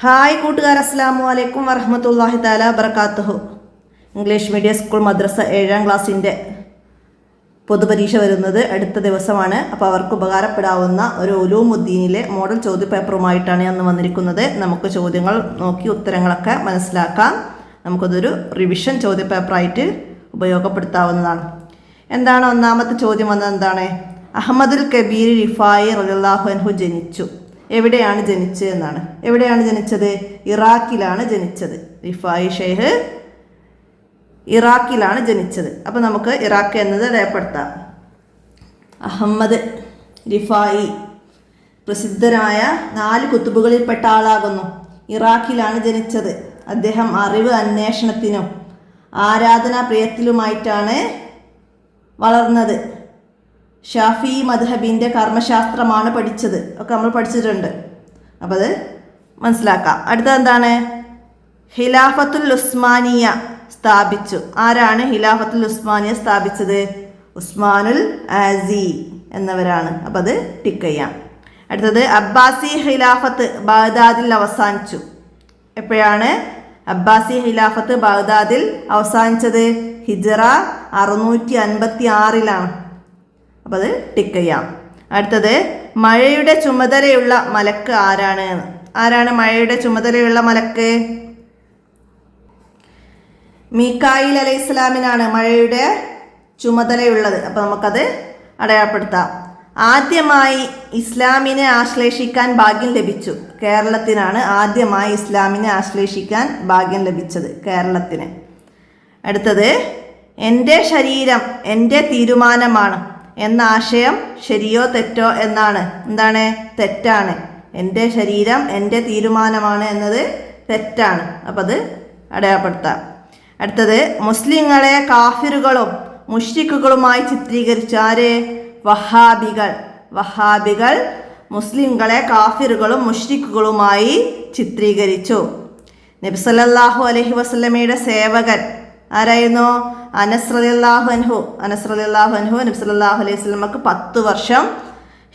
Hi കൂട്ടുകാർ, അസ്സലാമു അലൈക്കും വറഹ്മത്തുള്ളാഹി തആല ബറകാതുഹു. ഇംഗ്ലീഷ് മീഡിയം സ്കൂൾ മദ്രസ 7ാം ക്ലാസ്സിൻ്റെ പൊതുപരീക്ഷ വരുന്നത് അടുത്ത ദിവസമാണ്. അപ്പോൾ അവർക്ക് ഉപകാരപ്പെടാവുന്ന ഒരു ഉലൂമുദ്ദീനിലെ മോഡൽ ചോദ്യപേപ്പറുമായിട്ടാണ് ഞാൻ വന്നിരിക്കുന്നത്. നമുക്ക് ചോദ്യങ്ങൾ നോക്കി ഉത്തരങ്ങളൊക്കെ മനസ്സിലാക്കാം. നമുക്കതൊരു റിവിഷൻ ചോദ്യപേപ്പറായിട്ട് ഉപയോഗപ്പെടുത്താവുന്നതാണ്. എന്താണ് ഒന്നാമത്തെ ചോദ്യം വന്നത്? എന്താണ്? അഹമ്മദുൽ കബീർ റിഫായി റളിയല്ലാഹു അൻഹു ജനിച്ചു. എവിടെയാണ് ജനിച്ചത് എന്നാണ്. എവിടെയാണ് ജനിച്ചത്? ഇറാഖിലാണ് ജനിച്ചത്. റിഫായി ഷെയ്ഖ് ഇറാഖിലാണ് ജനിച്ചത്. അപ്പോൾ നമുക്ക് ഇറാഖ് എന്നത് രേഖപ്പെടുത്താം. അഹമ്മദ് റിഫായി പ്രസിദ്ധരായ 4 കുത്തുബുകളിൽപ്പെട്ട ആളാകുന്നു. ഇറാഖിലാണ് ജനിച്ചത്. അദ്ദേഹം അറിവ് അന്വേഷണത്തിനും ആരാധനാ പ്രിയത്തിലുമായിട്ടാണ് വളർന്നത്. ഷാഫി മദ്ഹബിൻ്റെ കർമ്മശാസ്ത്രമാണ് പഠിച്ചത്. ഒക്കെ നമ്മൾ പഠിച്ചിട്ടുണ്ട്. അപ്പോൾ അത് മനസ്സിലാക്കാം. അടുത്തത് എന്താണ്? ഖിലാഫത്തുൽ ഉസ്മാനിയ സ്ഥാപിച്ചു. ആരാണ് ഖിലാഫത്തുൽ ഉസ്മാനിയ സ്ഥാപിച്ചത്? ഉസ്മാനുൽ ആസി എന്നവരാണ്. അപ്പോൾ അത് ടിക്ക് ചെയ്യാം. അടുത്തത് അബ്ബാസി ഖിലാഫത്ത് ബഗ്ദാദിൽ അവസാനിച്ചു. എപ്പോഴാണ് അബ്ബാസി ഖിലാഫത്ത് ബഗ്ദാദിൽ അവസാനിച്ചത്? ഹിജ്റ 656 അപ്പോൾ അത് ടിക്ക് ചെയ്യാം. അടുത്തത് മഴയുടെ ചുമതലയുള്ള മലക്ക് ആരാണ്? ആരാണ് മഴയുടെ ചുമതലയുള്ള മലക്ക്? മീകായിൽ അലൈഹിസ്സലാമിനാണ് മഴയുടെ ചുമതലയുള്ളത്. അപ്പോൾ നമുക്കത് അടയാളപ്പെടുത്താം. ആദ്യമായി ഇസ്ലാമിനെ ആശ്ലേഷിക്കാൻ ഭാഗ്യം ലഭിച്ചു. കേരളത്തിനാണ് ആദ്യമായി ഇസ്ലാമിനെ ആശ്ലേഷിക്കാൻ ഭാഗ്യം ലഭിച്ചത്, കേരളത്തിന്. അടുത്തത് എൻ്റെ ശരീരം എൻ്റെ തീരുമാനമാണ് എന്ന ആശയം ശരിയോ തെറ്റോ എന്നാണ്. എന്താണ്? തെറ്റാണ്. എൻ്റെ ശരീരം എൻ്റെ തീരുമാനമാണ് എന്നത് തെറ്റാണ്. അപ്പം അത് അടയാളപ്പെടുത്താം. അടുത്തത് മുസ്ലിങ്ങളെ കാഫിറുകളും മുശ്രിക്കുകളുമായി ചിത്രീകരിച്ചു. ആര്? വഹാബികൾ. വഹാബികൾ മുസ്ലിങ്ങളെ കാഫിറുകളും മുശ്രിക്കുകളുമായി ചിത്രീകരിച്ചു. നബി സല്ലല്ലാഹു അലൈഹി വസല്ലമയുടെ സേവകൻ ആരായിരുന്നു? അനസ് റളിയല്ലാഹു അൻഹു. അനസ് റളിയല്ലാഹു അൻഹു നബി സല്ലല്ലാഹു അലൈഹി വസല്ലമക്ക് 10 വർഷം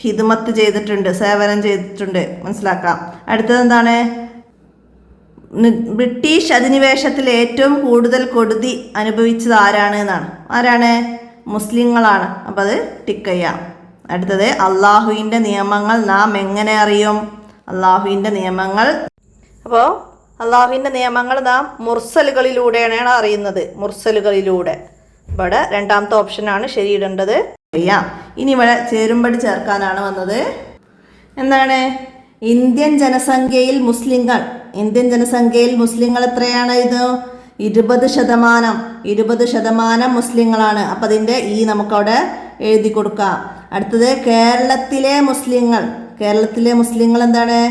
ഹിദ്മത്ത് ചെയ്തിട്ടുണ്ട്, സേവനം ചെയ്തിട്ടുണ്ട്. മനസ്സിലാക്കാം. അടുത്തത് എന്താണ്? ബ്രിട്ടീഷ് അധിനിവേശത്തിൽ ഏറ്റവും കൂടുതൽ കൊടുതി അനുഭവിച്ചത് ആരാണ് എന്നാണ്. ആരാണ്? മുസ്ലിങ്ങളാണ്. അപ്പോൾ അത് ടിക്ക് ചെയ്യാം. അടുത്തത് അള്ളാഹുവിൻ്റെ നിയമങ്ങൾ നാം എങ്ങനെ അറിയും? അള്ളാഹുവിൻ്റെ നിയമങ്ങൾ, അപ്പോൾ അള്ളാഹുവിൻ്റെ നിയമങ്ങൾ നാം മുർസലുകളിലൂടെയാണ് അറിയുന്നത്. മുർസലുകളിലൂടെ. ഇവിടെ രണ്ടാമത്തെ ഓപ്ഷനാണ് ശരിയിടേണ്ടത്. ചെയ്യാം. ഇനി ഇവിടെ ചേരുംപടി ചേർക്കാനാണ് വന്നത്. എന്താണ്? ഇന്ത്യൻ ജനസംഖ്യയിൽ മുസ്ലിങ്ങൾ. ഇന്ത്യൻ ജനസംഖ്യയിൽ മുസ്ലിങ്ങൾ എത്രയാണ്? ഇത് 20%. 20% മുസ്ലിങ്ങളാണ്. അപ്പം അതിൻ്റെ നമുക്കവിടെ എഴുതി കൊടുക്കാം. അടുത്തത് കേരളത്തിലെ മുസ്ലിങ്ങൾ. കേരളത്തിലെ മുസ്ലിങ്ങൾ എന്താണ്?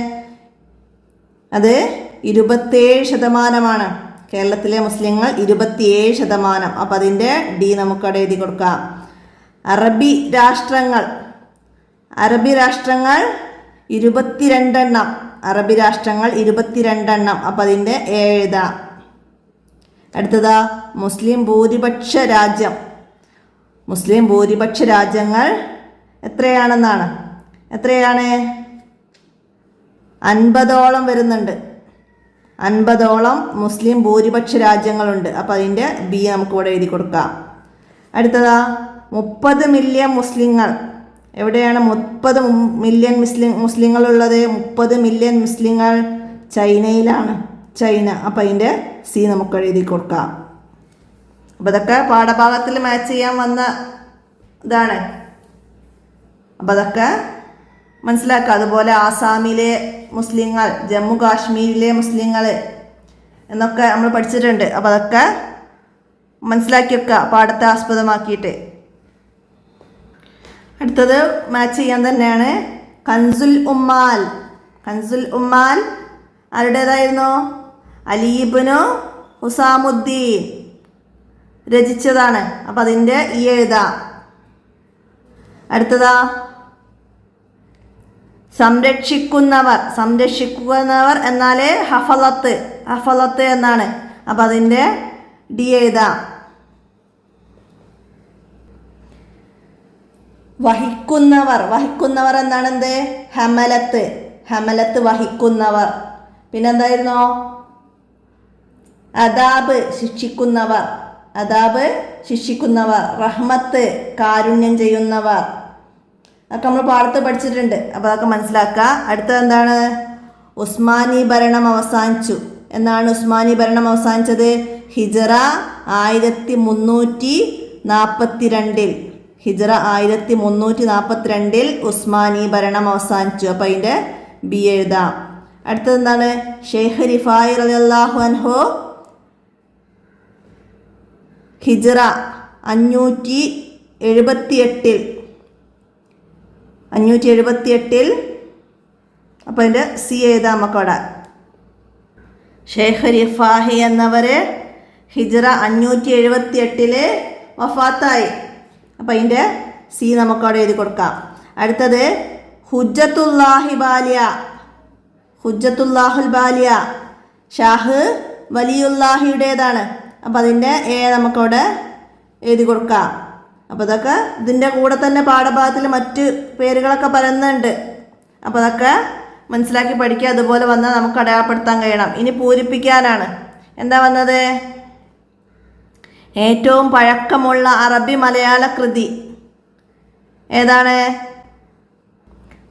അത് 27%. കേരളത്തിലെ മുസ്ലിങ്ങൾ 27%. അപ്പം അതിൻ്റെ ഡി നമുക്കവിടെ എഴുതി കൊടുക്കാം. അറബി രാഷ്ട്രങ്ങൾ. അറബി രാഷ്ട്രങ്ങൾ 22. അറബി രാഷ്ട്രങ്ങൾ 22. അപ്പം അതിൻ്റെ എഴുതാം. അടുത്തതാ മുസ്ലിം ഭൂരിപക്ഷ രാജ്യം. മുസ്ലിം ഭൂരിപക്ഷ രാജ്യങ്ങൾ എത്രയാണെന്നാണ്. എത്രയാണ്? 50ഓളം വരുന്നുണ്ട്. 50ഓളം മുസ്ലിം ഭൂരിപക്ഷ രാജ്യങ്ങളുണ്ട്. അപ്പോൾ അതിൻ്റെ ബി നമുക്കിവിടെ എഴുതി കൊടുക്കാം. അടുത്തതാ 30 മില്യൺ മുസ്ലിങ്ങൾ. എവിടെയാണ് 30 മില്യൺ മുസ്ലിങ്ങളുള്ളത്? 30 മില്യൺ മുസ്ലിങ്ങൾ ചൈനയിലാണ്. ചൈന. അപ്പോൾ അതിൻ്റെ സി നമുക്ക് എഴുതി കൊടുക്കാം. അപ്പോൾ ഇതൊക്കെ പാഠഭാഗത്തിൽ മാച്ച് ചെയ്യാൻ വന്ന ഇതാണ്. അപ്പോൾ അതൊക്കെ മനസ്സിലാക്കുക. അതുപോലെ ആസാമിലെ മുസ്ലിങ്ങൾ, ജമ്മു കാശ്മീരിലെ മുസ്ലിങ്ങൾ എന്നൊക്കെ നമ്മൾ പഠിച്ചിട്ടുണ്ട്. അപ്പോൾ അതൊക്കെ മനസ്സിലാക്കി വെക്കുക പാഠത്തെ ആസ്പദമാക്കിയിട്ട്. അടുത്തത് മാച്ച് ചെയ്യാൻ തന്നെയാണ്. കൻസുൽ ഉമ്മാൽ. കൻസുൽ ഉമ്മാൽ ആരുടേതായിരുന്നു? അലി ഇബ്നു ഹുസാമുദ്ദീൻ രചിച്ചതാണ്. അപ്പം അതിൻ്റെ എഴുതാം. അടുത്തതാ സംരക്ഷിക്കുന്നവർ. സംരക്ഷിക്കുന്നവർ എന്നാൽ ഹഫലത്ത്. ഹഫലത്ത് എന്നാണ്. അപ്പം അതിൻ്റെ ഡി എഴുതാം. വഹിക്കുന്നവർ. വഹിക്കുന്നവർ എന്നാണ് എന്ത്? ഹമലത്ത്. ഹമലത്ത് വഹിക്കുന്നവർ. പിന്നെന്തായിരുന്നോ? അദാബ് ശിക്ഷിക്കുന്നവർ, അദാബ് ശിക്ഷിക്കുന്നവർ, റഹ്മത്ത് കാരുണ്യം ചെയ്യുന്നവർ. അതൊക്കെ നമ്മൾ പാഠത്ത് പഠിച്ചിട്ടുണ്ട്. അപ്പോൾ അതൊക്കെ മനസ്സിലാക്കുക. അടുത്തത് എന്താണ്? ഉസ്മാനി ഭരണം അവസാനിച്ചു. എന്നാണ് ഉസ്മാനി ഭരണം അവസാനിച്ചത്? ഹിജറ 1342. ഹിജറ 1342 ഉസ്മാനി ഭരണം അവസാനിച്ചു. അപ്പം അതിൻ്റെ ബി എഴുതാം. അടുത്തത് എന്താണ്? ഷെയ്ഖ് റിഫായി റളിയല്ലാഹു അൻഹു ഹിജറ 578 അപ്പം അതിൻ്റെ സി എഴുതാം നമുക്കവിടെ. ഷെയ്ഖ് റിഫാഹി എന്നവർ ഹിജറ 578 വഫാത്തായി. അപ്പം അതിൻ്റെ സി നമുക്കവിടെ എഴുതി കൊടുക്കാം. അടുത്തത് ഹുജ്ജത്തുല്ലാഹി ബാലിയ, ഹുജ്ജത്തുല്ലാഹുൽ ബാലിയ ഷാഹ് വലിയുല്ലാഹിയുടേതാണ്. അപ്പം അതിൻ്റെ എ നമുക്കവിടെ എഴുതി കൊടുക്കാം. അപ്പോൾ അതൊക്കെ ഇതിൻ്റെ കൂടെ തന്നെ പാഠഭാഗത്തിൽ മറ്റ് പേരുകളൊക്കെ പറയുന്നുണ്ട്. അപ്പോൾ അതൊക്കെ മനസ്സിലാക്കി പഠിക്കുക. അതുപോലെ വന്നാൽ നമുക്ക് അടയാളപ്പെടുത്താൻ കഴിയണം. ഇനി പൂരിപ്പിക്കാനാണ്. എന്താ വന്നത്? ഏറ്റവും പഴക്കമുള്ള അറബി മലയാള കൃതി ഏതാണ്?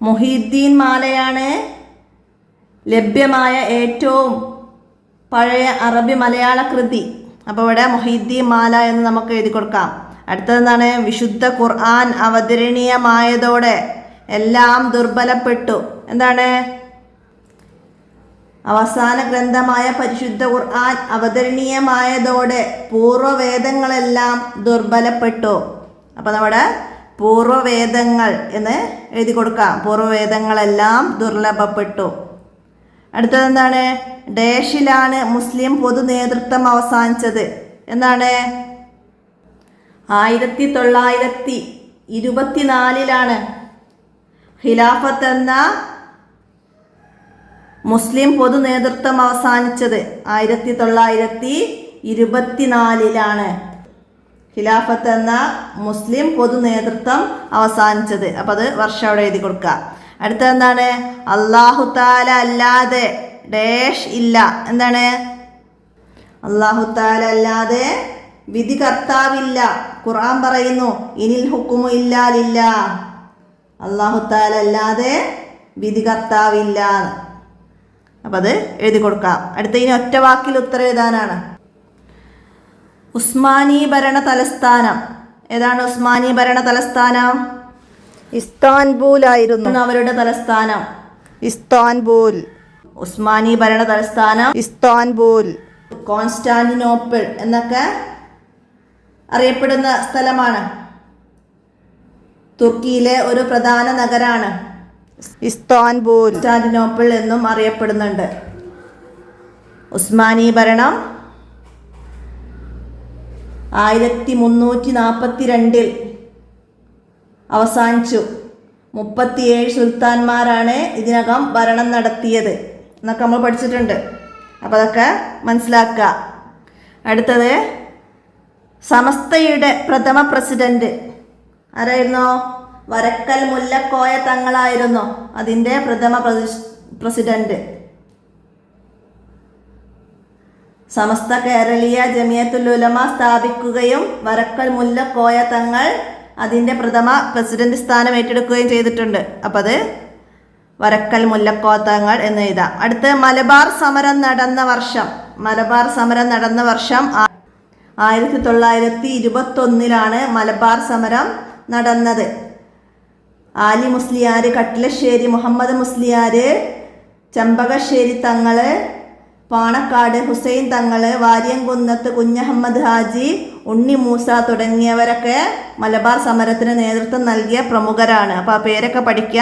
മുഹീദ്ദീൻ മാലയാണ് ലഭ്യമായ ഏറ്റവും പഴയ അറബി മലയാള കൃതി. അപ്പോൾ ഇവിടെ മുഹീദ്ദീൻ മാല എന്ന് നമുക്ക് എഴുതി കൊടുക്കാം. അടുത്തതെന്താണ്? വിശുദ്ധ ഖുർആൻ അവതരണീയമായതോടെ എല്ലാം ദുർബലപ്പെട്ടു. എന്താണ്? അവസാന ഗ്രന്ഥമായ പരിശുദ്ധ ഖുർആൻ അവതരണീയമായതോടെ പൂർവ്വവേദങ്ങളെല്ലാം ദുർബലപ്പെട്ടു. അപ്പം നമ്മുടെ പൂർവ്വവേദങ്ങൾ എന്ന് എഴുതി കൊടുക്കാം. പൂർവ്വവേദങ്ങളെല്ലാം ദുർലഭപ്പെട്ടു. അടുത്തതെന്താണ്? ഡേഷിലാണ് മുസ്ലിം പൊതു നേതൃത്വം അവസാനിച്ചത്. എന്താണ്? 1924 ഖിലാഫത്ത് എന്ന മുസ്ലിം പൊതു നേതൃത്വം അവസാനിച്ചത് 1924 ഖിലാഫത്ത് എന്ന മുസ്ലിം പൊതു നേതൃത്വം അവസാനിച്ചത്. അപ്പം അത് വർഷം അവിടെ എഴുതി കൊടുക്കുക. അടുത്തതെന്താണ്? അല്ലാഹു തആല അല്ലാതെ ഡേഷ് ഇല്ല. എന്താണ്? അല്ലാഹു തആല അല്ലാതെ വിധി കർത്താവില്ല. ഖുർആൻ പറയുന്നു ഇനിൽ ഹുക്കുമു ഇല്ലാ ലില്ലാഹ്. അല്ലാഹു തആല അല്ലാതെ വിധി കർത്താവില്ല. അപ്പം അത് എഴുതി കൊടുക്കാം. അടുത്ത ഇനി ഒറ്റ വാക്കിൽ ഉത്തരം എഴുതാനാണ്. ഉസ്മാനി ഭരണ തലസ്ഥാനം ഏതാണ്? ഉസ്മാനി ഭരണ തലസ്ഥാനം ഇസ്താൻബൂൽ ആയിരുന്നു അവരുടെ തലസ്ഥാനം. ഇസ്താൻബൂൽ. ഉസ്മാനി ഭരണ തലസ്ഥാനം ഇസ്താൻബൂൽ. കോൺസ്റ്റാന്റിനോപ്പിൾ എന്നൊക്കെ അറിയപ്പെടുന്ന സ്ഥലമാണ്. തുർക്കിയിലെ ഒരു പ്രധാന നഗരാണ് ഇസ്താൻബൂൽ. കോൺസ്റ്റാന്റിനോപ്പിൾ എന്നും അറിയപ്പെടുന്നുണ്ട്. ഉസ്മാനി ഭരണം 1342 അവസാനിച്ചു. 37 സുൽത്താൻമാരാണ് ഇതിനകം ഭരണം നടത്തിയത് എന്നൊക്കെ നമ്മൾ പഠിച്ചിട്ടുണ്ട്. അപ്പോൾ അതൊക്കെ മനസ്സിലാക്കുക. അടുത്തത് സമസ്തയുടെ പ്രഥമ പ്രസിഡന്റ് ആരായിരുന്നു? വരക്കൽ മുല്ലക്കോയ തങ്ങളായിരുന്നു അതിൻ്റെ പ്രഥമ പ്രസിഡന്റ്. സമസ്ത കേരളീയ ജമിയത്തുൽ ഉലമ സ്ഥാപിക്കുകയും വരക്കൽ മുല്ലക്കോയ തങ്ങൾ അതിൻ്റെ പ്രഥമ പ്രസിഡന്റ് സ്ഥാനം ഏറ്റെടുക്കുകയും ചെയ്തിട്ടുണ്ട്. അപ്പം അത് വരക്കൽ മുല്ലക്കോയ തങ്ങൾ എന്ന് എഴുതാം. അടുത്ത് മലബാർ സമരം നടന്ന വർഷം. മലബാർ സമരം നടന്ന വർഷം 1921 മലബാർ സമരം നടന്നത്. ആലി മുസ്ലിയാർ, കട്ടിലശ്ശേരി മുഹമ്മദ് മുസ്ലിയാർ, ചെമ്പകശ്ശേരി തങ്ങള്, പാണക്കാട് ഹുസൈൻ തങ്ങൾ, വാര്യംകുന്നത്ത് കുഞ്ഞഹമ്മദ് ഹാജി, ഉണ്ണി മൂസ തുടങ്ങിയവരൊക്കെ മലബാർ സമരത്തിന് നേതൃത്വം നൽകിയ പ്രമുഖരാണ്. അപ്പോൾ ആ പേരൊക്കെ പഠിക്കുക.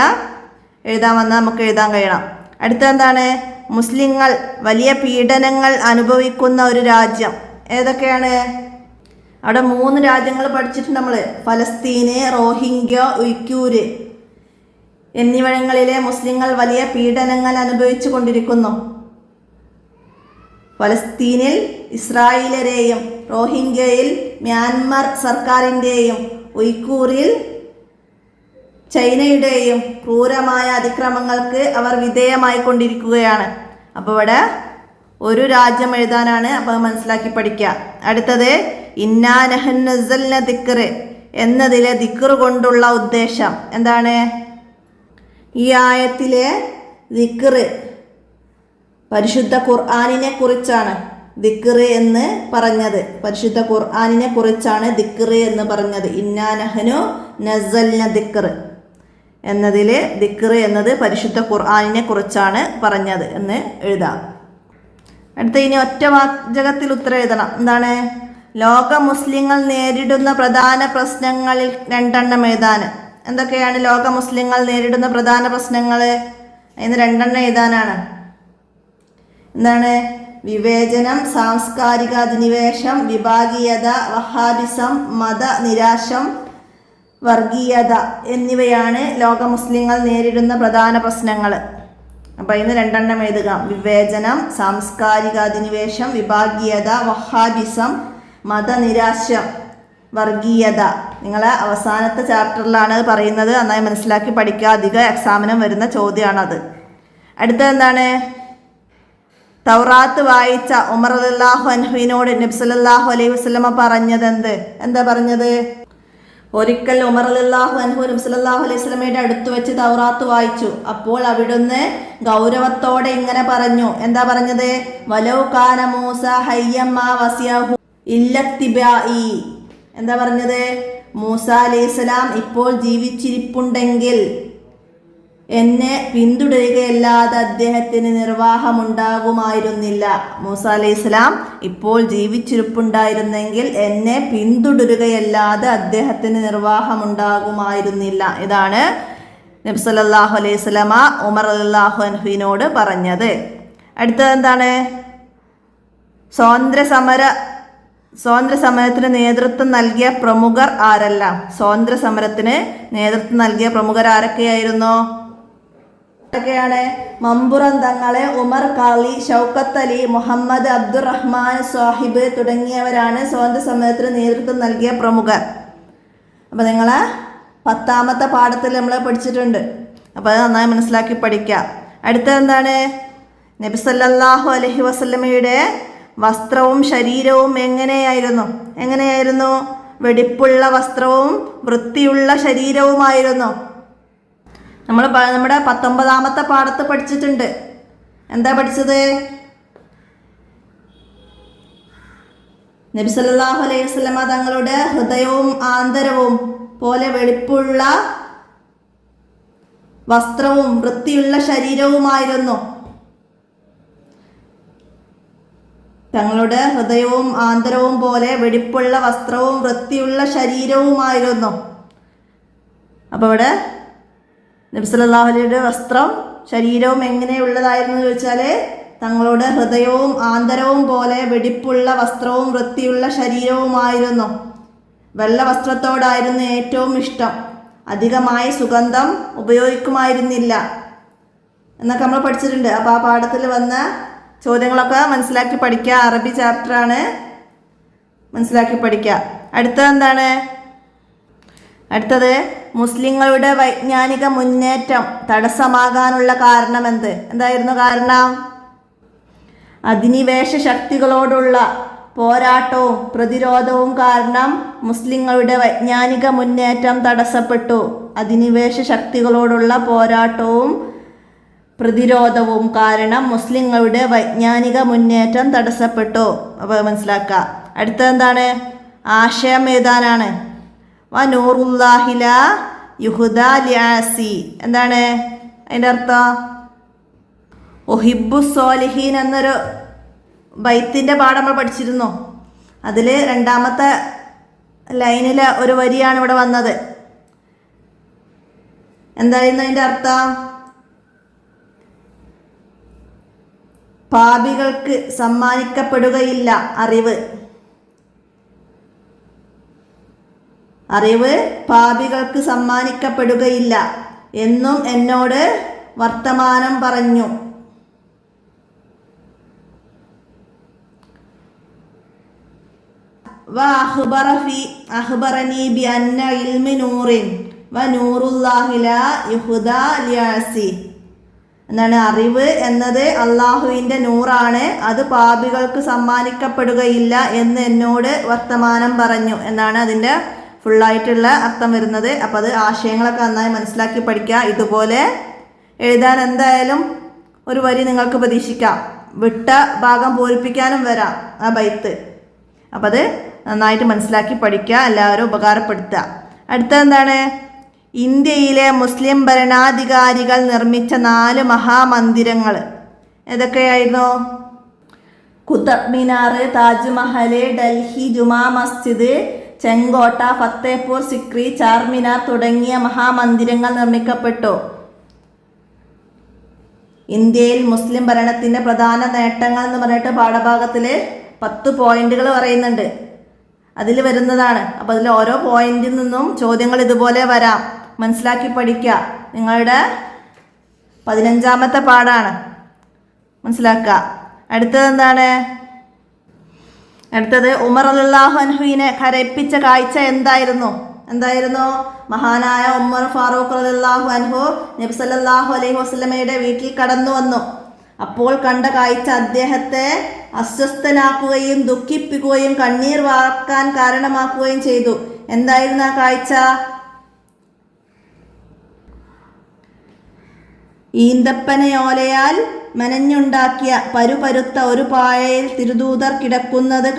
എഴുതാൻ വന്നാൽ നമുക്ക് എഴുതാൻ കഴിയണം. അടുത്തെന്താണ്? മുസ്ലിങ്ങൾ വലിയ പീഡനങ്ങൾ അനുഭവിക്കുന്ന ഒരു രാജ്യം ഏതൊക്കെയാണ്? അവിടെ 3 രാജ്യങ്ങൾ പഠിച്ചിട്ടുണ്ട് നമ്മൾ. ഫലസ്തീന്, റോഹിംഗ്യ, ഉയ്ക്കൂര് എന്നിവിടങ്ങളിലെ മുസ്ലിങ്ങൾ വലിയ പീഡനങ്ങൾ അനുഭവിച്ചു കൊണ്ടിരിക്കുന്നു. ഫലസ്തീനിൽ ഇസ്രായേലരെയും, റോഹിംഗ്യയിൽ മ്യാൻമർ സർക്കാരിൻ്റെയും, ഉയ്ക്കൂറിൽ ചൈനയുടെയും ക്രൂരമായ അതിക്രമങ്ങൾക്ക് അവർ വിധേയമായിക്കൊണ്ടിരിക്കുകയാണ്. അപ്പോൾ ഇവിടെ ഒരു രാജ്യം എഴുതാനാണ്. അപ്പോൾ മനസ്സിലാക്കി പഠിക്കുക. അടുത്തത് ഇന്നാ നഹ്നു നസ്സൽന ദിക്ർ എന്നതിലെ ദിക്ർ കൊണ്ടുള്ള ഉദ്ദേശം എന്താണ്? ഈ ആയത്തിലെ ദിക്ർ പരിശുദ്ധ ഖുർആനിനെ കുറിച്ചാണ് ദിക്ർ എന്ന് പറഞ്ഞത്. പരിശുദ്ധ ഖുർആനിനെ കുറിച്ചാണ് ദിക്ർ എന്ന് പറഞ്ഞത്. ഇന്നാ നഹ്നു നസ്സൽന ദിക്ർ എന്നതിൽ ദിക്ർ എന്നത് പരിശുദ്ധ ഖുർആനിനെ കുറിച്ചാണ് പറഞ്ഞത് എന്ന് എഴുതാം. അടുത്ത ഇനി ഒറ്റ വാചകത്തിൽ ഉത്തരം എഴുതണം. എന്താണ്? ലോക മുസ്ലിങ്ങൾ നേരിടുന്ന പ്രധാന പ്രശ്നങ്ങളിൽ 2 എഴുതാൻ. എന്തൊക്കെയാണ് ലോക മുസ്ലിങ്ങൾ നേരിടുന്ന പ്രധാന പ്രശ്നങ്ങൾ? അതിന് 2 എഴുതാനാണ്. എന്താണ്? വിവേചനം, സാംസ്കാരിക അധിനിവേശം, വിഭാഗീയത, വഹാബിസം, മതനിരാശം, വർഗീയത എന്നിവയാണ് ലോക മുസ്ലിങ്ങൾ നേരിടുന്ന പ്രധാന പ്രശ്നങ്ങൾ. അപ്പോൾ ഇന്ന് 2 എഴുതുക. വിവേചനം, സാംസ്കാരിക അധിനിവേശം, വിഭാഗീയത, വഹാബിസം, മതനിരാശം, വർഗീയത. നിങ്ങളെ അവസാനത്തെ ചാപ്റ്ററിലാണ് പറയുന്നത്. നന്നായി മനസ്സിലാക്കി പഠിക്കുക. അധിക എക്സാമിനും വരുന്ന ചോദ്യമാണത്. അടുത്തത് എന്താണ്? തൗറാത്ത് വായിച്ച ഉമർ റളിയല്ലാഹു അൻഹുവിനോട് നബി സല്ലല്ലാഹു അലൈഹി വസല്ലമ പറഞ്ഞത് എന്താ പറഞ്ഞത്? ഒരിക്കൽ ഉമർ റളിയല്ലാഹു അൻഹു നബി സല്ലല്ലാഹു അലൈഹി വസല്ലമയുടെ അടുത്ത് വെച്ച് തൗറാത്ത് വായിച്ചു. അപ്പോൾ അവിടുന്ന് ഗൗരവത്തോടെ ഇങ്ങനെ പറഞ്ഞു. എന്താ പറഞ്ഞത്? വലൗ കാന മൂസ ഹയ്യം മാ വസിയഹു ഇല്ലത്തിബാഇ. എന്താ പറഞ്ഞത്? മൂസ അലൈഹിസ്സലാം ഇപ്പോൾ ജീവിച്ചിരിപ്പുണ്ടെങ്കിൽ എന്നെ പിന്തുടരുകയല്ലാതെ അദ്ദേഹത്തിന് നിർവാഹമുണ്ടാകുമായിരുന്നില്ല. മൂസ അലൈഹിസ്സലാം ഇപ്പോൾ ജീവിച്ചിരിപ്പുണ്ടായിരുന്നെങ്കിൽ എന്നെ പിന്തുടരുകയല്ലാതെ അദ്ദേഹത്തിന് നിർവാഹമുണ്ടാകുമായിരുന്നില്ല. ഇതാണ് നബി സല്ലല്ലാഹു അലൈഹി വസല്ലമ ഉമർ റളിയല്ലാഹു അൻഹുവിനോട് പറഞ്ഞത്. അടുത്തത് എന്താണ്? സ്വാതന്ത്ര്യസമരത്തിന് നേതൃത്വം നൽകിയ പ്രമുഖർ ആരെല്ലാം? സ്വാതന്ത്ര്യസമരത്തിന് നേതൃത്വം നൽകിയ പ്രമുഖർ ആരൊക്കെയായിരുന്നു? ാണ് മമ്പുറം തങ്ങളെ, ഉമർ ഖാലി, ഷൗക്കത്ത് അലി, മുഹമ്മദ് അബ്ദുറഹ്മാൻ സാഹിബ് തുടങ്ങിയവരാണ് സ്വാതന്ത്ര്യ സമരത്തിന് നേതൃത്വം നൽകിയ പ്രമുഖർ. അപ്പോൾ നിങ്ങളെ 10ാമത്തെ പാഠത്തിൽ നമ്മൾ പഠിച്ചിട്ടുണ്ട്. അപ്പോൾ അത് നന്നായി മനസ്സിലാക്കി പഠിക്കുക. അടുത്തത് എന്താണ്? നബി സല്ലല്ലാഹു അലൈഹി വസല്ലമയുടെ വസ്ത്രവും ശരീരവും എങ്ങനെയായിരുന്നു? വെടിപ്പുള്ള വസ്ത്രവും വൃത്തിയുള്ള ശരീരവുമായിരുന്നു. നമ്മൾ നമ്മുടെ 19ാമത്തെ പാഠത്ത് പഠിച്ചിട്ടുണ്ട്. എന്താ പഠിച്ചത്? നബി സല്ലല്ലാഹു അലൈഹി വസല്ലമ തങ്ങളുടെ ഹൃദയവും ആന്തരവും പോലെ വെടിപ്പുള്ള വസ്ത്രവും വൃത്തിയുള്ള ശരീരവുമായിരുന്നു. തങ്ങളുടെ ഹൃദയവും ആന്തരവും പോലെ വെടിപ്പുള്ള വസ്ത്രവും വൃത്തിയുള്ള ശരീരവുമായിരുന്നു. അപ്പോൾ ഇവിടെ നബി സല്ലല്ലാഹു അലൈഹിയുടെ വസ്ത്രം ശരീരവും എങ്ങനെയുള്ളതായിരുന്നു ചോദിച്ചാൽ തങ്ങളുടെ ഹൃദയവും ആന്തരവും പോലെ വെടിപ്പുള്ള വസ്ത്രവും വൃത്തിയുള്ള ശരീരവുമായിരുന്നു. വെള്ള വസ്ത്രത്തോടായിരുന്നു ഏറ്റവും ഇഷ്ടം. അധികമായി സുഗന്ധം ഉപയോഗിക്കുമായിരുന്നില്ല എന്നൊക്കെ നമ്മൾ പഠിച്ചിട്ടുണ്ട്. അപ്പോൾ ആ പാഠത്തിൽ വന്ന ചോദ്യങ്ങളൊക്കെ മനസ്സിലാക്കി പഠിക്കുക. അറബി ചാപ്റ്ററാണ്, മനസ്സിലാക്കി പഠിക്കുക. അടുത്തത് എന്താണ്? അടുത്തത് മുസ്ലിങ്ങളുടെ വൈജ്ഞാനിക മുന്നേറ്റം തടസ്സമാകാനുള്ള കാരണം എന്തായിരുന്നു കാരണം? അധിനിവേശ ശക്തികളോടുള്ള പോരാട്ടവും പ്രതിരോധവും കാരണം മുസ്ലിങ്ങളുടെ വൈജ്ഞാനിക മുന്നേറ്റം തടസ്സപ്പെട്ടു. അധിനിവേശ ശക്തികളോടുള്ള പോരാട്ടവും പ്രതിരോധവും കാരണം മുസ്ലിങ്ങളുടെ വൈജ്ഞാനിക മുന്നേറ്റം തടസ്സപ്പെട്ടു. അപ്പോൾ മനസ്സിലാക്കുക. അടുത്തത് എന്താണ്? ആശയം എഴുതാനാണ്. വ നൂറുല്ലാഹില യുഹുദ ലിയാസി. എന്താണ് അതിൻ്റെ അർത്ഥം? ഒഹിബു സോലിഹീൻ എന്നൊരു ബൈത്തിൻ്റെ പാഠം നമ്മൾ പഠിച്ചിരുന്നു. അതിൽ 2ാമത്തെ ലൈനിലെ ഒരു വരിയാണ് ഇവിടെ വന്നത്. എന്തായിരുന്നു അതിൻ്റെ അർത്ഥം? പാപികൾക്ക് സമ്മാനിക്കപ്പെടുകയില്ല അറിവ് പാപികൾക്ക് സമ്മാനിക്കപ്പെടുകയില്ല എന്നും എന്നോട് വർത്തമാനം പറഞ്ഞു. അഖ്ബറനി ബി അന്ന ഇൽമി നൂറിൻ വ നൂറുല്ലാഹി ലാ യുഹ്ദാ ലിയാസി. എന്താണ്? അറിവ് എന്നത് അള്ളാഹുവിൻ്റെ നൂറാണ്, അത് പാപികൾക്ക് സമ്മാനിക്കപ്പെടുകയില്ല എന്ന് എന്നോട് വർത്തമാനം പറഞ്ഞു എന്നാണ് അതിൻ്റെ ഫുള്ളായിട്ടുള്ള അർത്ഥം വരുന്നത്. അപ്പോൾ അത് ആശയങ്ങളൊക്കെ നന്നായി മനസ്സിലാക്കി പഠിക്കുക. ഇതുപോലെ എഴുതാൻ എന്തായാലും ഒരു വരി നിങ്ങൾക്ക് പ്രതീക്ഷിക്കാം. വിട്ട ഭാഗം പൂരിപ്പിക്കാനും വരാം ആ ബൈത്ത്. അപ്പം അത് നന്നായിട്ട് മനസ്സിലാക്കി പഠിക്കുക, എല്ലാവരും ഉപകാരപ്പെടുത്തുക. അടുത്തത് എന്താണ്? ഇന്ത്യയിലെ മുസ്ലിം ഭരണാധികാരികൾ നിർമ്മിച്ച 4 മഹാമന്ദിരങ്ങൾ ഏതൊക്കെയായിരുന്നു? കുത്തബ് മിനാർ, താജ്മഹൽ, ഡൽഹി ജുമാ മസ്ജിദ്, ചെങ്കോട്ട, ഫത്തേപൂർ സിക്രി, ചാർമിനാർ തുടങ്ങിയ മഹാമന്ദിരങ്ങൾ നിർമ്മിക്കപ്പെട്ടു. ഇന്ത്യയിൽ മുസ്ലിം ഭരണത്തിൻ്റെ പ്രധാന നേട്ടങ്ങൾ എന്ന് പറഞ്ഞിട്ട് പാഠഭാഗത്തിൽ 10 പോയിന്റുകൾ പറയുന്നുണ്ട്. അതിൽ വരുന്നതാണ്. അപ്പോൾ അതിൽ ഓരോ പോയിന്റിൽ നിന്നും ചോദ്യങ്ങൾ ഇതുപോലെ വരാം. മനസ്സിലാക്കി പഠിക്കുക. നിങ്ങളുടെ 15ാമത്തെ പാഠമാണ്, മനസ്സിലാക്കുക. അടുത്തത് എന്താണ്? അടുത്തത് ഉമർ റളിയല്ലാഹു അൻഹുവിനെ കരയിപ്പിച്ച കാഴ്ച എന്തായിരുന്നു? മഹാനായ ഉമർ ഫാറൂഖ് റളിയല്ലാഹു അൻഹു നബി സല്ലല്ലാഹു അലൈഹി വസല്ലമയുടെ വീട്ടിൽ കടന്നു വന്നു. അപ്പോൾ കണ്ട കാഴ്ച അദ്ദേഹത്തെ അസ്വസ്ഥനാക്കുകയും ദുഃഖിപ്പിക്കുകയും കണ്ണീർ വാർക്കാൻ കാരണമാക്കുകയും ചെയ്തു. എന്തായിരുന്നു ആ കാഴ്ച? ഈന്തപ്പനയോലയാൽ മെനഞ്ഞുണ്ടാക്കിയ പരുപരുത്ത ഒരു പായയിൽ തിരുദൂതർ കിടക്കുന്നത്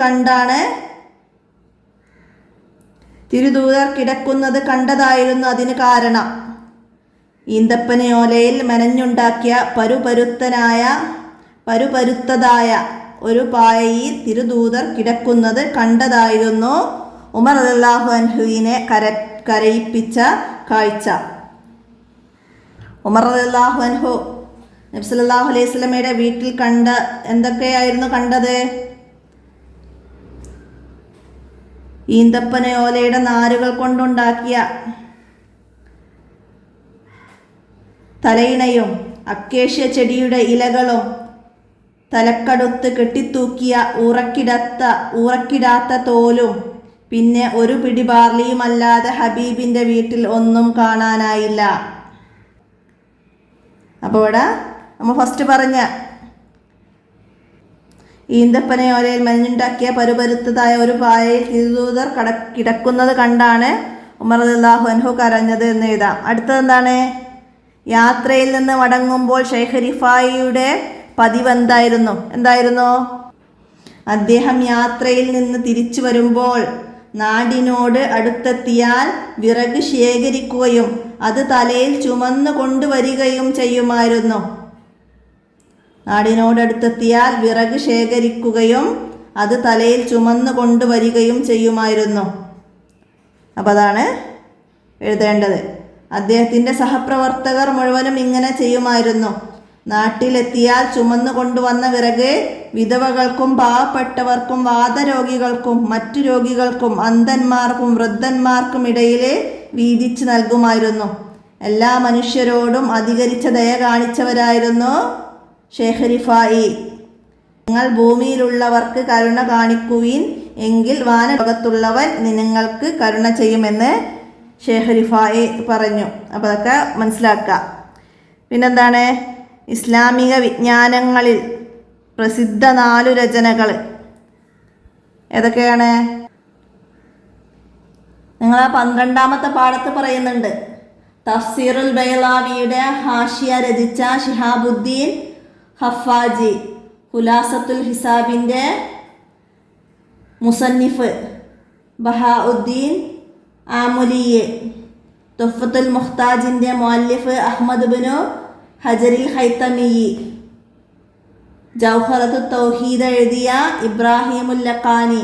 കണ്ടതായിരുന്നു അതിന് കാരണം. ഈന്തപ്പനയോലയിൽ മെനഞ്ഞുണ്ടാക്കിയ പരുപരുത്തതായ ഒരു പായയിൽ തിരുദൂതർ കിടക്കുന്നത് കണ്ടതായിരുന്നു ഉമർ റളിയല്ലാഹു അൻഹുവിനെ കരയിപ്പിച്ച കാഴ്ച. ഉമർ റളിയല്ലാഹു അൻഹു നബി സല്ലല്ലാഹു അലൈഹി വസല്ലമയുടെ വീട്ടിൽ എന്തൊക്കെയായിരുന്നു കണ്ടത്? ഈന്തപ്പനയോലയുടെ നാരുകൾ കൊണ്ടുണ്ടാക്കിയ തലയിണയും അക്കേഷ്യ ചെടിയുടെ ഇലകളും തലക്കടുത്ത് കെട്ടിത്തൂക്കിയ ഊറക്കിടാത്ത തോലും പിന്നെ ഒരു പിടി ബാർലിയുമല്ലാതെ ഹബീബിൻ്റെ വീട്ടിൽ ഒന്നും കാണാനായില്ല. അപ്പോൾ ഇവിടെ നമ്മൾ ഫസ്റ്റ് പറഞ്ഞ ഈന്തപ്പനയോലയിൽ മെനഞ്ഞുണ്ടാക്കിയ പരുപരുത്തതായ ഒരു പായയിൽ തിരുദൂതർ കിടക്കുന്നത് കണ്ടാണ് ഉമർ റളിയല്ലാഹു അൻഹു കരഞ്ഞത് എന്ന് എഴുതാം. അടുത്തതെന്താണ്? യാത്രയിൽ നിന്ന് മടങ്ങുമ്പോൾ ഷെയ്ഖ് റിഫായിയുടെ പതിവ് എന്തായിരുന്നു? അദ്ദേഹം യാത്രയിൽ നിന്ന് തിരിച്ചു വരുമ്പോൾ നാടിനോട് അടുത്തെത്തിയാൽ വിറക് ശേഖരിക്കുകയും അത് തലയിൽ ചുമന്നു കൊണ്ടുവരികയും ചെയ്യുമായിരുന്നു. നാടിനോടടുത്തെത്തിയാൽ വിറക് ശേഖരിക്കുകയും അത് തലയിൽ ചുമന്നു കൊണ്ടുവരികയും ചെയ്യുമായിരുന്നു. അപ്പോൾ അതാണ് എഴുതേണ്ടത്. അദ്ദേഹത്തിൻ്റെ സഹപ്രവർത്തകർ മുഴുവനും ഇങ്ങനെ ചെയ്യുമായിരുന്നു. നാട്ടിലെത്തിയാൽ ചുമന്നു കൊണ്ടുവന്ന വിറക് വിധവകൾക്കും പാവപ്പെട്ടവർക്കും വാതരോഗികൾക്കും മറ്റു രോഗികൾക്കും അന്ധന്മാർക്കും വൃദ്ധന്മാർക്കും ഇടയിൽ വീതിച്ചു നൽകുമായിരുന്നു. എല്ലാ മനുഷ്യരോടും അധികരിച്ച ദയ കാണിച്ചവരായിരുന്നു ഷെയ്ഖ് റിഫായി. നിങ്ങൾ ഭൂമിയിലുള്ളവർക്ക് കരുണ കാണിക്കുവിൻ, എങ്കിൽ വാനലോകത്തുള്ളവൻ നിങ്ങൾക്ക് കരുണ ചെയ്യുമെന്ന് ഷെയ്ഖ് റിഫായി പറഞ്ഞു. അപ്പോൾ അതൊക്കെ മനസ്സിലാക്കുക. പിന്നെന്താണ്? ഇസ്ലാമിക വിജ്ഞാനങ്ങളിൽ പ്രസിദ്ധ 4 രചനകൾ ഏതൊക്കെയാണ്? നിങ്ങൾ 12ാമത്തെ പാഠത്ത് പറയുന്നുണ്ട്. തഫ്സീറുൽ ബൈളാവിയുടെ ഹാഷിയ രചിച്ച ശിഹാബുദ്ദീൻ ഹഫാജി, ഖുലാസത്തുൽ ഹിസാബിൻ്റെ മുസന്നിഫ് ബഹാഉദ്ദീൻ ആമുലിയെ, തുഹ്ഫത്തുൽ മുഹ്താജിൻ്റെ മുഅല്ലിഫ് അഹ്മദ് ഇബ്നു ഹജറിൽ ഹൈതമി, ജൗഹറത്തു തൗഹീദ് എഴുതിയ ഇബ്രാഹിമുൽ ലഖാനി,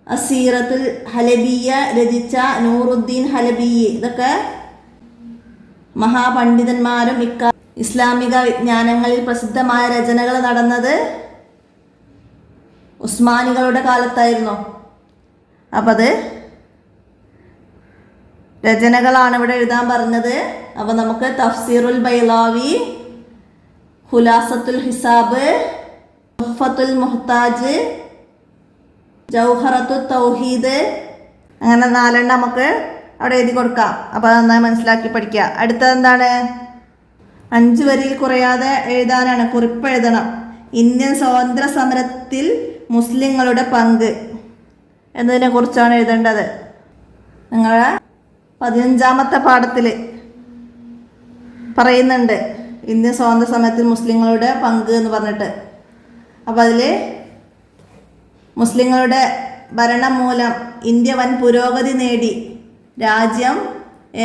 അസീറത്തുൽ ഹലബിയ രചിച്ച നൂറുദ്ദീൻ ഹലബി. ഇതൊക്കെ മഹാപണ്ഡിതന്മാരും ഇസ്ലാമിക വിജ്ഞാനങ്ങളിൽ പ്രസിദ്ധമായ രചനകൾ നടന്നത് ഉസ്മാനികളുടെ കാലത്തായിരുന്നു. അപ്പം അത് രചനകളാണ് ഇവിടെ എഴുതാൻ പറഞ്ഞത്. അപ്പോൾ നമുക്ക് തഫ്സീറുൽ ബൈളാവി, ഖുലാസത്തുൽ ഹിസാബ്, തുഹ്ഫത്തുൽ മുഹ്താജ്, ജൗഹറത്തു തൗഹീദ്, അങ്ങനെ 4 നമുക്ക് അവിടെ എഴുതി കൊടുക്കാം. അപ്പോൾ അത് നന്നായി മനസ്സിലാക്കി പഠിക്കുക. അടുത്തത് എന്താണ്? 5 വരിയിൽ കുറയാതെ എഴുതാനാണ്, കുറിപ്പ് എഴുതണം. ഇന്ത്യൻ സ്വാതന്ത്ര്യ സമരത്തിൽ മുസ്ലിങ്ങളുടെ പങ്ക് എന്നതിനെ കുറിച്ചാണ് എഴുതേണ്ടത്. നിങ്ങളുടെ 15ാമത്തെ പാഠത്തിൽ പറയുന്നുണ്ട് ഇന്ത്യൻ സ്വാതന്ത്ര്യ സമരത്തിൽ മുസ്ലിങ്ങളുടെ പങ്ക് എന്ന് പറഞ്ഞിട്ട്. അപ്പോൾ അതിൽ മുസ്ലിങ്ങളുടെ ഭരണം മൂലം ഇന്ത്യ വൻ പുരോഗതി നേടി. രാജ്യം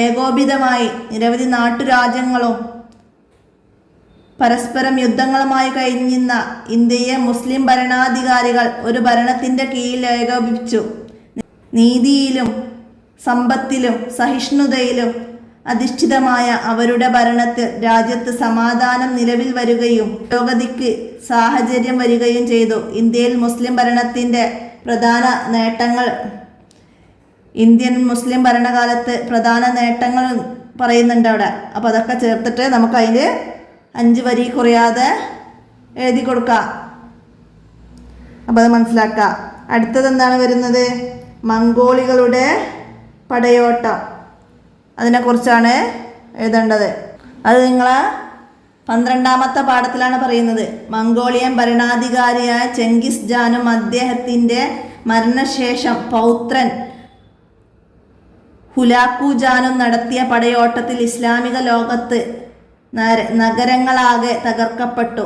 ഏകോപിതമായി. നിരവധി നാട്ടുരാജ്യങ്ങളും പരസ്പരം യുദ്ധങ്ങളുമായി കഴിഞ്ഞിരുന്ന ഇന്ത്യയെ മുസ്ലിം ഭരണാധികാരികൾ ഒരു ഭരണത്തിൻ്റെ കീഴിൽ ഏകോപിപ്പിച്ചു. നീതിയിലും സമ്പത്തിലും സഹിഷ്ണുതയിലും അധിഷ്ഠിതമായ അവരുടെ ഭരണത്തിൽ രാജ്യത്ത് സമാധാനം നിലവിൽ വരികയും പുരോഗതിക്ക് സാഹചര്യം വരികയും ചെയ്തു. ഇന്ത്യയിൽ മുസ്ലിം ഭരണത്തിൻ്റെ പ്രധാന നേട്ടങ്ങൾ, ഇന്ത്യൻ മുസ്ലിം ഭരണകാലത്ത് പ്രധാന നേട്ടങ്ങൾ പറയുന്നുണ്ട് അവിടെ. അപ്പോൾ അതൊക്കെ ചേർത്തിട്ട് നമുക്ക് അതിൽ 5 വരി കുറയാതെ എഴുതി കൊടുക്കാം. അപ്പോൾ അത് മനസ്സിലാക്കുക. അടുത്തത് എന്താണ് വരുന്നത്? മംഗോളികളുടെ പടയോട്ടം. അതിനെക്കുറിച്ചാണ് എഴുതേണ്ടത്. അത് നിങ്ങൾ 12ാമത്തെ പാഠത്തിലാണ് പറയുന്നത്. മംഗോളിയൻ ഭരണാധികാരിയായ ചെങ്കിസ് ഖാനും അദ്ദേഹത്തിൻ്റെ മരണശേഷം പൗത്രൻ ഹുലാക്കു ഖാനും നടത്തിയ പടയോട്ടത്തിൽ ഇസ്ലാമിക ലോകത്ത് നഗരങ്ങളാകെ തകർക്കപ്പെട്ടു.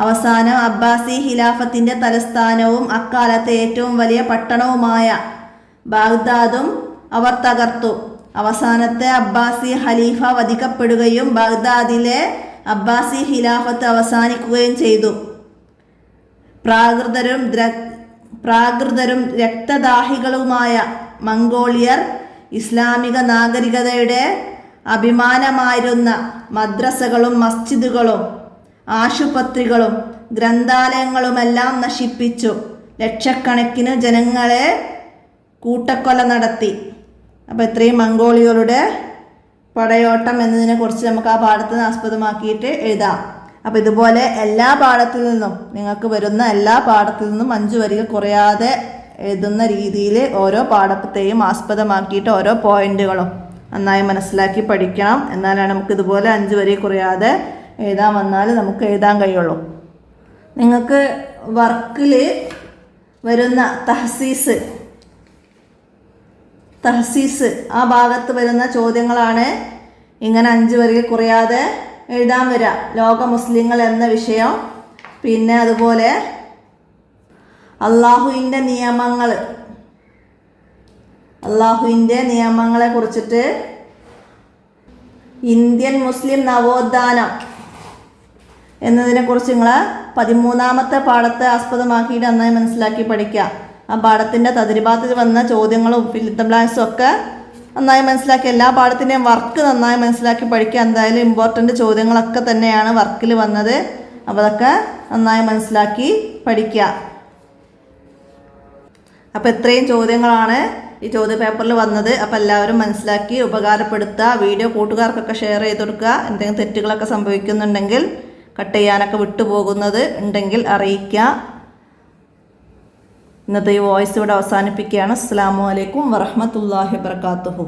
അവസാനം അബ്ബാസി ഖിലാഫത്തിൻ്റെ തലസ്ഥാനവും അക്കാലത്തെ ഏറ്റവും വലിയ പട്ടണവുമായ ബാഗ്ദാദും അവർ തകർത്തു. അവസാനത്തെ അബ്ബാസി ഖലീഫ വധിക്കപ്പെടുകയും ബാഗ്ദാദിലെ അബ്ബാസി ഖിലാഫത്ത് അവസാനിക്കുകയും ചെയ്തു. പ്രാകൃതരും രക്തദാഹികളുമായ മംഗോളിയർ ഇസ്ലാമിക നാഗരികതയുടെ അഭിമാനമായിരുന്ന മദ്രസകളും മസ്ജിദുകളും ആശുപത്രികളും ഗ്രന്ഥാലയങ്ങളുമെല്ലാം നശിപ്പിച്ചു. ലക്ഷക്കണക്കിന് ജനങ്ങളെ കൂട്ടക്കൊല നടത്തി. അപ്പോൾ ഇത്രയും മംഗോളികളുടെ പടയോട്ടം എന്നതിനെ കുറിച്ച് നമുക്ക് ആ പാഠത്തിന് ആസ്പദമാക്കിയിട്ട് എഴുതാം. അപ്പോൾ ഇതുപോലെ എല്ലാ പാഠത്തിൽ നിന്നും നിങ്ങൾക്ക് വരുന്ന എല്ലാ പാഠത്തിൽ നിന്നും 5 വരികൾ കുറയാതെ എഴുതുന്ന രീതിയിൽ ഓരോ പാഠത്തെയും ആസ്പദമാക്കിയിട്ട് ഓരോ പോയിന്റുകളും നന്നായി മനസ്സിലാക്കി പഠിക്കണം. എന്നാലാണ് നമുക്ക് ഇതുപോലെ 5 വരി കുറയാതെ എഴുതാൻ വന്നാൽ നമുക്ക് എഴുതാൻ കഴിയുള്ളൂ. നിങ്ങൾക്ക് വർക്കിൽ വരുന്ന തഹസീസ് ആ ഭാഗത്ത് വരുന്ന ചോദ്യങ്ങളാണ് ഇങ്ങനെ 5 വരിയിൽ കുറയാതെ എഴുതാൻ വരിക. ലോക മുസ്ലിങ്ങൾ എന്ന വിഷയം, പിന്നെ അതുപോലെ അള്ളാഹുവിൻ്റെ നിയമങ്ങളെ കുറിച്ചിട്ട് ഇന്ത്യൻ മുസ്ലിം നവോത്ഥാനം എന്നതിനെക്കുറിച്ച് നിങ്ങൾ 13ാമത്തെ പാഠത്തെ ആസ്പദമാക്കിയിട്ട് നന്നായി മനസ്സിലാക്കി പഠിക്കുക. ആ പാഠത്തിൻ്റെ തദ്രിഭാഗത്തിൽ വന്ന ചോദ്യങ്ങളും ഫില്ലിൻ ബ്ലാങ്ക്സും ഒക്കെ നന്നായി മനസ്സിലാക്കി എല്ലാ പാഠത്തിൻ്റെയും വർക്ക് നന്നായി മനസ്സിലാക്കി പഠിക്കുക. എന്തായാലും ഇമ്പോർട്ടൻ്റ് ചോദ്യങ്ങളൊക്കെ തന്നെയാണ് വർക്കിൽ വന്നത്. അപ്പോൾ അതൊക്കെ നന്നായി മനസ്സിലാക്കി പഠിക്കുക. അപ്പോൾ ഇത്രയും ചോദ്യങ്ങളാണ് ഈ ചോദ്യ പേപ്പറിൽ വന്നത്. അപ്പോൾ എല്ലാവരും മനസ്സിലാക്കി ഉപകാരപ്പെടുത്തുക. വീഡിയോ കൂട്ടുകാർക്കൊക്കെ ഷെയർ ചെയ്ത് കൊടുക്കുക. എന്തെങ്കിലും തെറ്റുകളൊക്കെ സംഭവിക്കുന്നുണ്ടെങ്കിൽ കട്ട് ചെയ്യാനൊക്കെ വിട്ടുപോകുന്നത് ഉണ്ടെങ്കിൽ അറിയിക്കുക. ഇന്നത്തെ ഈ വോയിസ് ഇവിടെ അവസാനിപ്പിക്കുകയാണ്. അസ്സലാമു അലൈക്കും വറഹ്മത്തുള്ളാഹി വബറകാതുഹു.